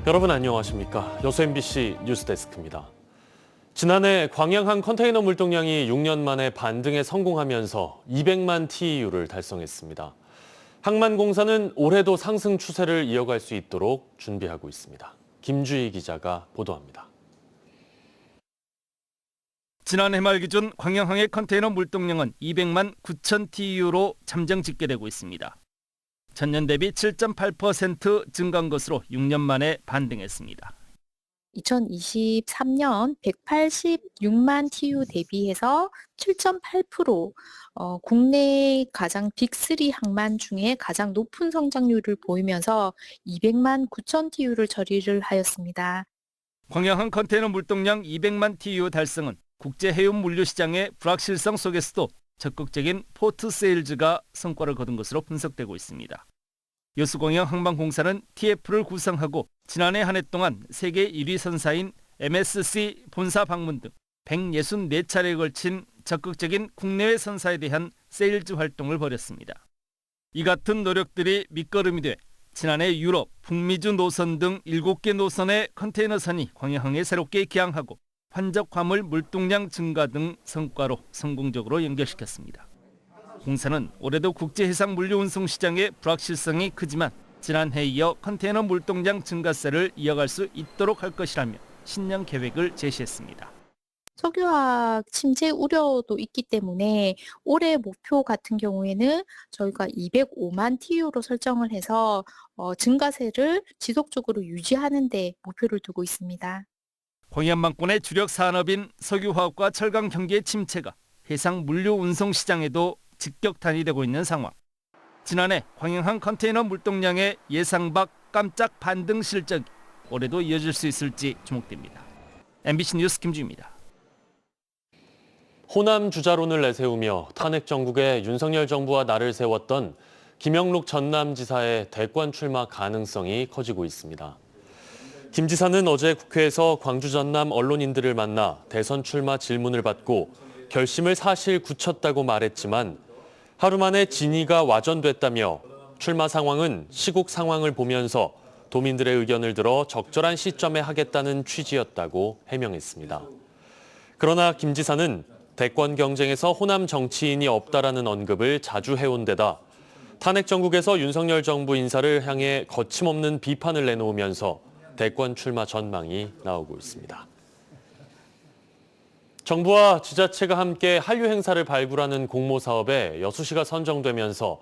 여러분 안녕하십니까? 여수 MBC 뉴스데스크입니다. 지난해 광양항 컨테이너 물동량이 6년 만에 반등에 성공하면서 200만 TEU를 달성했습니다. 항만공사는 올해도 상승 추세를 이어갈 수 있도록 준비하고 있습니다. 김주희 기자가 보도합니다. 지난해 말 기준 광양항의 컨테이너 물동량은 200만 9천 TEU로 잠정 집계되고 있습니다. 전년 대비 7.8% 증가한 것으로 6년 만에 반등했습니다. 2023년 186만 TU 대비해서 7.8%, 국내 가장 빅3 항만 중에 가장 높은 성장률을 보이면서 200만 9천 TU를 처리를 하였습니다. 광양항 컨테이너 물동량 200만 TEU 달성은 국제 해운 물류 시장의 불확실성 속에서도 적극적인 포트 세일즈가 성과를 거둔 것으로 분석되고 있습니다. 여수광양 항만공사는 TF를 구성하고 지난해 한 해 동안 세계 1위 선사인 MSC 본사 방문 등 164차례에 걸친 적극적인 국내외 선사에 대한 세일즈 활동을 벌였습니다. 이 같은 노력들이 밑거름이 돼 지난해 유럽, 북미주 노선 등 7개 노선의 컨테이너선이 광양항에 새롭게 기항하고 환적 화물 물동량 증가 등 성과로 성공적으로 연결시켰습니다. 공사는 올해도 국제해상 물류 운송 시장의 불확실성이 크지만 지난해에 이어 컨테이너 물동량 증가세를 이어갈 수 있도록 할 것이라며 신년 계획을 제시했습니다. 석유화학 침체 우려도 있기 때문에 올해 목표 같은 경우에는 저희가 205만 TU로 설정을 해서 증가세를 지속적으로 유지하는 데 목표를 두고 있습니다. 광양망권의 주력 산업인 석유화학과 철강 경기의 침체가 해상 물류 운송 시장에도 직격탄이 되고 있는 상황. 지난해 광양항 컨테이너 물동량의 예상 밖 깜짝 반등 실적이 올해도 이어질 수 있을지 주목됩니다. MBC 뉴스 김주희입니다. 호남 주자론을 내세우며 탄핵 정국에 윤석열 정부와 날을 세웠던 김영록 전남지사의 대권 출마 가능성이 커지고 있습니다. 김 지사는 어제 국회에서 광주 전남 언론인들을 만나 대선 출마 질문을 받고 결심을 사실 굳혔다고 말했지만 하루 만에 진위가 와전됐다며 출마 상황은 시국 상황을 보면서 도민들의 의견을 들어 적절한 시점에 하겠다는 취지였다고 해명했습니다. 그러나 김 지사는 대권 경쟁에서 호남 정치인이 없다라는 언급을 자주 해온 데다 탄핵 정국에서 윤석열 정부 인사를 향해 거침없는 비판을 내놓으면서 대권 출마 전망이 나오고 있습니다. 정부와 지자체가 함께 한류 행사를 발굴하는 공모 사업에 여수시가 선정되면서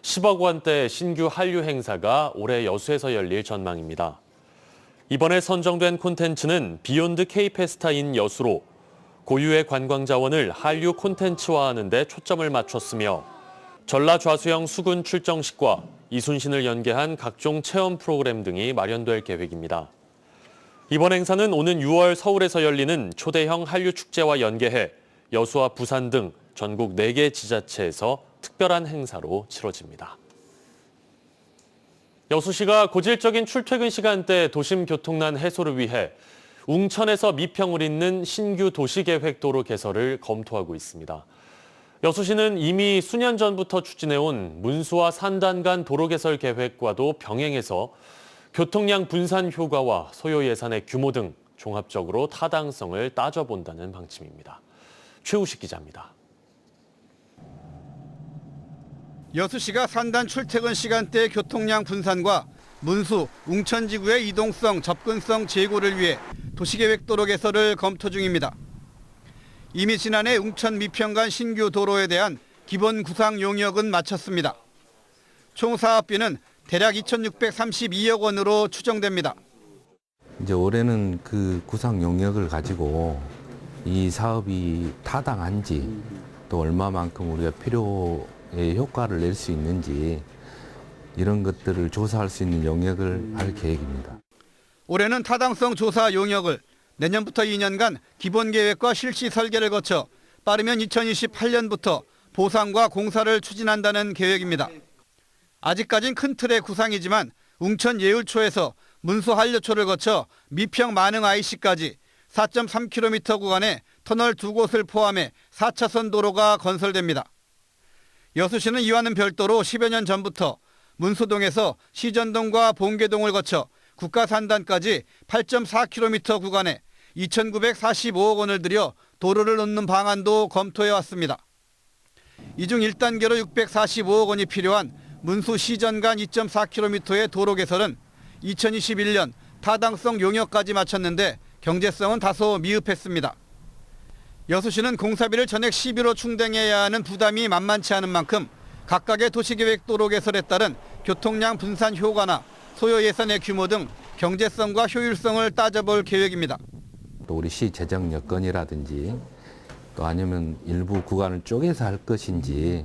10억 원대 신규 한류 행사가 올해 여수에서 열릴 전망입니다. 이번에 선정된 콘텐츠는 비욘드 K페스타인 여수로 고유의 관광 자원을 한류 콘텐츠화하는 데 초점을 맞췄으며 전라좌수영 수군 출정식과 이순신을 연계한 각종 체험 프로그램 등이 마련될 계획입니다. 이번 행사는 오는 6월 서울에서 열리는 초대형 한류 축제와 연계해 여수와 부산 등 전국 4개 지자체에서 특별한 행사로 치러집니다. 여수시가 고질적인 출퇴근 시간대 도심 교통난 해소를 위해 웅천에서 미평을 잇는 신규 도시계획도로 개설을 검토하고 있습니다. 여수시는 이미 수년 전부터 추진해온 문수와 산단 간 도로 개설 계획과도 병행해서 교통량 분산 효과와 소요 예산의 규모 등 종합적으로 타당성을 따져본다는 방침입니다. 최우식 기자입니다. 여수시가 산단 출퇴근 시간대 교통량 분산과 문수, 웅천지구의 이동성, 접근성 제고를 위해 도시계획도로 개설을 검토 중입니다. 이미 지난해 웅천 미평 간 신규 도로에 대한 기본 구상 용역은 마쳤습니다. 총 사업비는 대략 2,632억 원으로 추정됩니다. 이제 올해는 그 구상 용역을 가지고 이 사업이 타당한지 또 얼마만큼 우리가 필요의 효과를 낼 수 있는지 이런 것들을 조사할 수 있는 용역을 할 계획입니다. 올해는 타당성 조사 용역을, 내년부터 2년간 기본계획과 실시 설계를 거쳐 빠르면 2028년부터 보상과 공사를 추진한다는 계획입니다. 아직까진 큰 틀의 구상이지만 웅천 예울초에서 문수 한려초를 거쳐 미평 만흥 IC까지 4.3km 구간에 터널 2곳을 포함해 4차선 도로가 건설됩니다. 여수시는 이와는 별도로 10여 년 전부터 문수동에서 시전동과 봉계동을 거쳐 국가산단까지 8.4km 구간에 2,945억 원을 들여 도로를 놓는 방안도 검토해왔습니다. 이 중 1단계로 645억 원이 필요한 문수 시전 간 2.4km의 도로 개설은 2021년 타당성 용역까지 마쳤는데 경제성은 다소 미흡했습니다. 여수시는 공사비를 전액 시비로 충당해야 하는 부담이 만만치 않은 만큼 각각의 도시계획 도로 개설에 따른 교통량 분산 효과나 소요 예산의 규모 등 경제성과 효율성을 따져볼 계획입니다. 또 우리 시 재정 여건이라든지 또 아니면 일부 구간을 쪼개서 할 것인지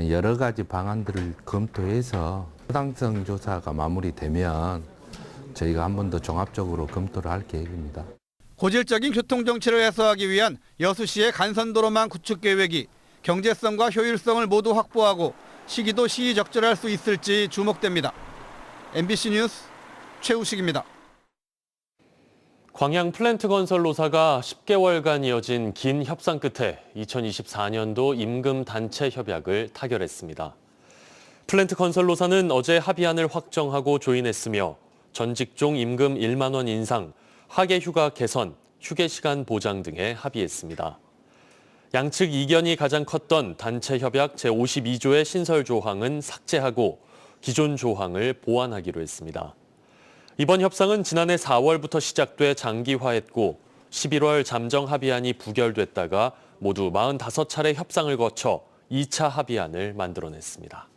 여러 가지 방안들을 검토해서 타당성 조사가 마무리되면 저희가 한 번 더 종합적으로 검토를 할 계획입니다. 고질적인 교통정체를 해소하기 위한 여수시의 간선도로망 구축 계획이 경제성과 효율성을 모두 확보하고 시기도 시의적절할 수 있을지 주목됩니다. MBC 뉴스 최우식입니다. 광양 플랜트 건설 노사가 10개월간 이어진 긴 협상 끝에 2024년도 임금 단체 협약을 타결했습니다. 플랜트 건설 노사는 어제 합의안을 확정하고 조인했으며 전 직종 임금 1만 원 인상, 하계 휴가 개선, 휴게 시간 보장 등에 합의했습니다. 양측 이견이 가장 컸던 단체 협약 제52조의 신설 조항은 삭제하고 기존 조항을 보완하기로 했습니다. 이번 협상은 지난해 4월부터 시작돼 장기화했고 11월 잠정 합의안이 부결됐다가 모두 45차례 협상을 거쳐 2차 합의안을 만들어냈습니다.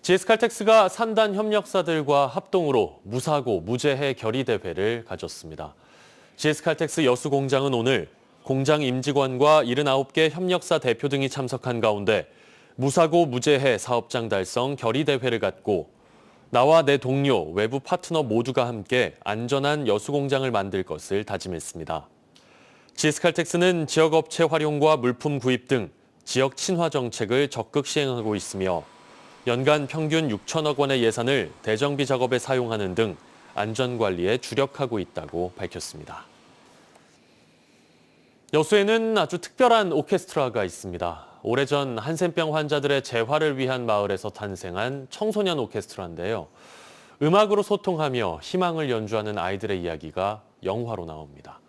GS칼텍스가 산단 협력사들과 합동으로 무사고 무죄해 결의 대회를 가졌습니다. GS칼텍스 여수 공장은 오늘 공장 임직원과 79개 협력사 대표 등이 참석한 가운데 무사고 무죄해 사업장 달성 결의 대회를 갖고 나와 내 동료, 외부 파트너 모두가 함께 안전한 여수 공장을 만들 것을 다짐했습니다. GS칼텍스는 지역업체 활용과 물품 구입 등 지역 친화 정책을 적극 시행하고 있으며 연간 평균 6천억 원의 예산을 대정비 작업에 사용하는 등 안전관리에 주력하고 있다고 밝혔습니다. 여수에는 아주 특별한 오케스트라가 있습니다. 오래전 한센병 환자들의 재활을 위한 마을에서 탄생한 청소년 오케스트라인데요. 음악으로 소통하며 희망을 연주하는 아이들의 이야기가 영화로 나옵니다.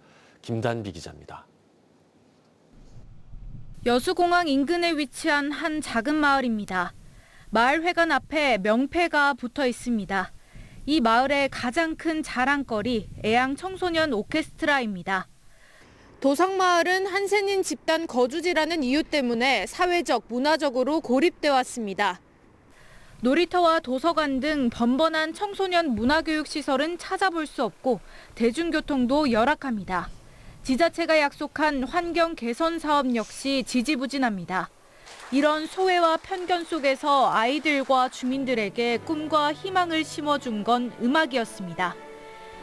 김단비 기자입니다. 여수공항 인근에 위치한 한 작은 마을입니다. 마을 회관 앞에 명패가 붙어 있습니다. 이 마을의 가장 큰 자랑거리 애양 청소년 오케스트라입니다. 도성마을은 한센인 집단 거주지라는 이유 때문에 사회적, 문화적으로 고립돼 왔습니다. 놀이터와 도서관 등 번번한 청소년 문화교육시설은 찾아볼 수 없고 대중교통도 열악합니다. 지자체가 약속한 환경 개선 사업 역시 지지부진합니다. 이런 소외와 편견 속에서 아이들과 주민들에게 꿈과 희망을 심어준 건 음악이었습니다.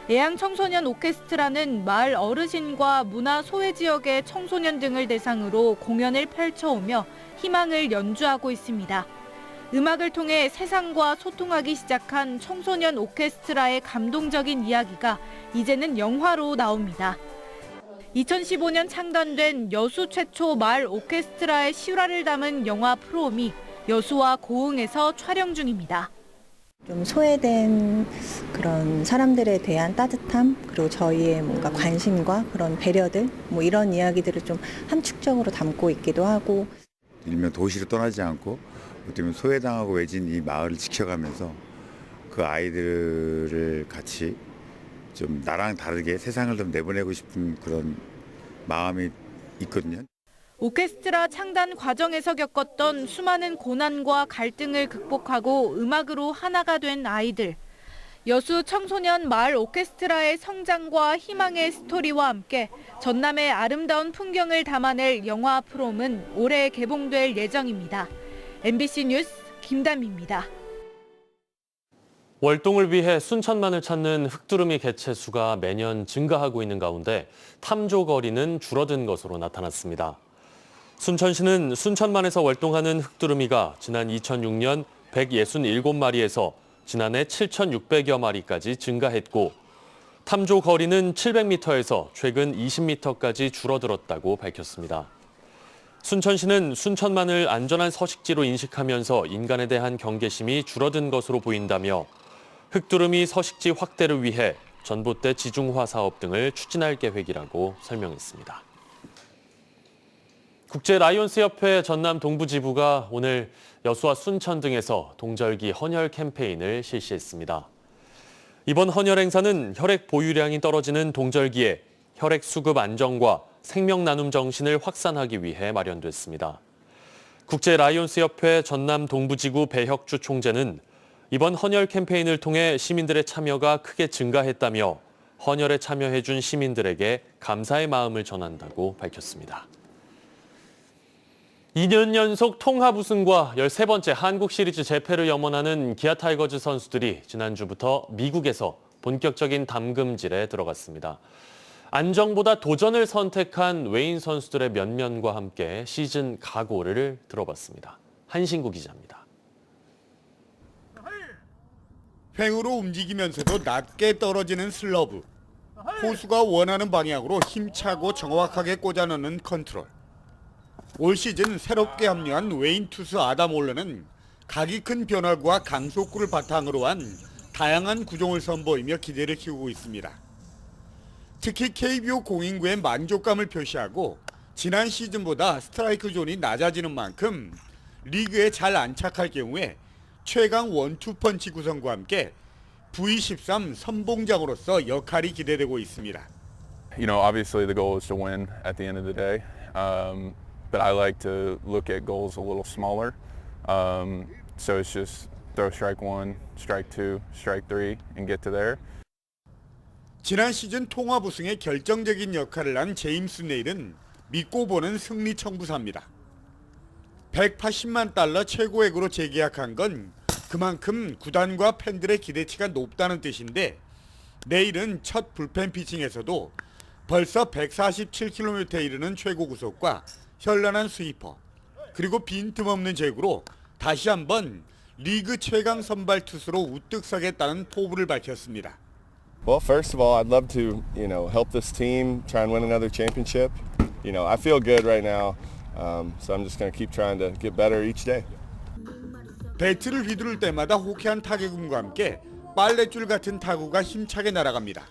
애양 청소년 오케스트라는 마을 어르신과 문화 소외 지역의 청소년 등을 대상으로 공연을 펼쳐오며 희망을 연주하고 있습니다. 음악을 통해 세상과 소통하기 시작한 청소년 오케스트라의 감동적인 이야기가 이제는 영화로 나옵니다. 2015년 창단된 여수 최초 마을 오케스트라의 실화를 담은 영화 프롬이 여수와 고흥에서 촬영 중입니다. 좀 소외된 그런 사람들에 대한 따뜻함, 그리고 저희의 뭔가 관심과 그런 배려들, 뭐 이런 이야기들을 좀 함축적으로 담고 있기도 하고. 일명 도시로 떠나지 않고 어떻게 소외당하고 외진 이 마을을 지켜가면서 그 아이들을 같이 좀 나랑 다르게 세상을 좀 내보내고 싶은 그런 마음이 있거든요. 오케스트라 창단 과정에서 겪었던 수많은 고난과 갈등을 극복하고 음악으로 하나가 된 아이들. 여수 청소년 마을 오케스트라의 성장과 희망의 스토리와 함께 전남의 아름다운 풍경을 담아낼 영화 프롬은 올해 개봉될 예정입니다. MBC 뉴스 김담입니다. 월동을 위해 순천만을 찾는 흑두루미 개체수가 매년 증가하고 있는 가운데 탐조거리는 줄어든 것으로 나타났습니다. 순천시는 순천만에서 월동하는 흑두루미가 지난 2006년 167마리에서 지난해 7,600여 마리까지 증가했고 탐조 거리는 700m에서 최근 20m까지 줄어들었다고 밝혔습니다. 순천시는 순천만을 안전한 서식지로 인식하면서 인간에 대한 경계심이 줄어든 것으로 보인다며 흙두루미 서식지 확대를 위해 전봇대 지중화 사업 등을 추진할 계획이라고 설명했습니다. 국제 라이온스 협회 전남 동부지부가 오늘 여수와 순천 등에서 동절기 헌혈 캠페인을 실시했습니다. 이번 헌혈 행사는 혈액 보유량이 떨어지는 동절기에 혈액 수급 안정과 생명 나눔 정신을 확산하기 위해 마련됐습니다. 국제 라이온스 협회 전남 동부지구 배혁주 총재는 이번 헌혈 캠페인을 통해 시민들의 참여가 크게 증가했다며 헌혈에 참여해준 시민들에게 감사의 마음을 전한다고 밝혔습니다. 2년 연속 통합 우승과 13번째 한국 시리즈 재패를 염원하는 기아 타이거즈 선수들이 지난주부터 미국에서 본격적인 담금질에 들어갔습니다. 안정보다 도전을 선택한 외인 선수들의 면면과 함께 시즌 각오를 들어봤습니다. 한신구 기자입니다. 횡으로 움직이면서도 낮게 떨어지는 슬러브. 포수가 원하는 방향으로 힘차고 정확하게 꽂아넣는 컨트롤. 올 시즌 새롭게 합류한 외인 투수 아담 올러는 각이 큰 변화구와 강속구를 바탕으로 한 다양한 구종을 선보이며 기대를 키우고 있습니다. 특히 KBO 공인구의 만족감을 표시하고 지난 시즌보다 스트라이크 존이 낮아지는 만큼 리그에 잘 안착할 경우에 최강 원투펀치 구성과 함께 V13 선봉장으로서 역할이 기대되고 있습니다. You know, obviously the goal is to win at the end of the day. But I like to look at goals a little smaller. So it's just throw strike one, strike two, strike three, and get to there. 지난 시즌 통합 우승에 결정적인 역할을 한 제임스 네일은 믿고 보는 승리 청부사입니다. 180만 달러 최고액으로 재계약한 건 그만큼 구단과 팬들의 기대치가 높다는 뜻인데 네일은 첫 불펜 피칭에서도 벌써 147km에 이르는 최고 구속과 현란한 스위퍼, 그리고 빈틈없는 제구로 다시 한번 리그 최강 선발 투수로 우뚝 서겠다는 포부를 밝혔습니다. Well, first of all, I'd love to, help this team try and win another championship. I feel good right now, so I'm just going to keep trying to get better each day. 배트를 휘두를 때마다 호쾌한 타격음과 함께 빨랫줄 같은 타구가 힘차게 날아갑니다.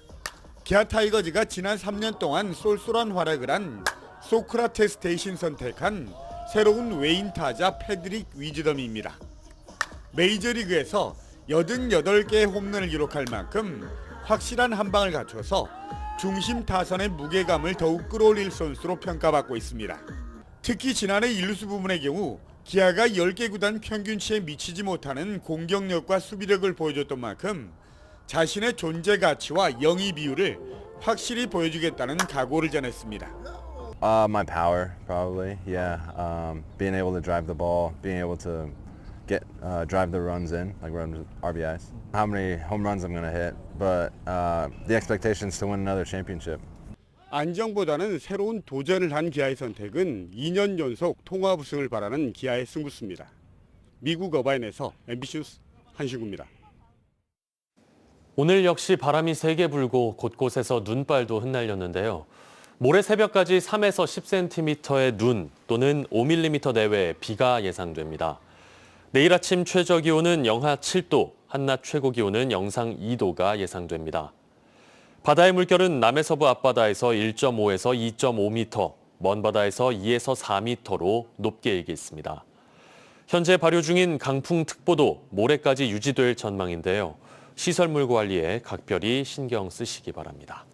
기아 타이거즈가 지난 3년 동안 쏠쏠한 활약을 한 소크라테스 대신 선택한 새로운 외인 타자 패드릭 위즈덤입니다. 메이저리그에서 88개의 홈런을 기록할 만큼 확실한 한방을 갖춰서 중심 타선의 무게감을 더욱 끌어올릴 선수로 평가받고 있습니다. 특히 지난해 일루수 부문의 경우 기아가 10개 구단 평균치에 미치지 못하는 공격력과 수비력을 보여줬던 만큼 자신의 존재 가치와 영위 비율을 확실히 보여주겠다는 각오를 전했습니다. My power, probably, yeah. Being able to drive the ball, being able to drive the runs in, like RBIs. How many home runs I'm going to hit, but the expectation is to win another championship. 안정보다는 새로운 도전을 한 기아의 선택은 2년 연속 통합 우승을 바라는 기아의 승부수입니다. 미국 어바인에서 MBC 뉴스 한신구입니다. 오늘 역시 바람이 세게 불고 곳곳에서 눈발도 흩날렸는데요. 모레 새벽까지 3에서 10cm의 눈 또는 5mm 내외의 비가 예상됩니다. 내일 아침 최저 기온은 영하 7도, 한낮 최고 기온은 영상 2도가 예상됩니다. 바다의 물결은 남해서부 앞바다에서 1.5에서 2.5m, 먼 바다에서 2에서 4m로 높게 일겠습니다. 현재 발효 중인 강풍특보도 모레까지 유지될 전망인데요. 시설물 관리에 각별히 신경 쓰시기 바랍니다.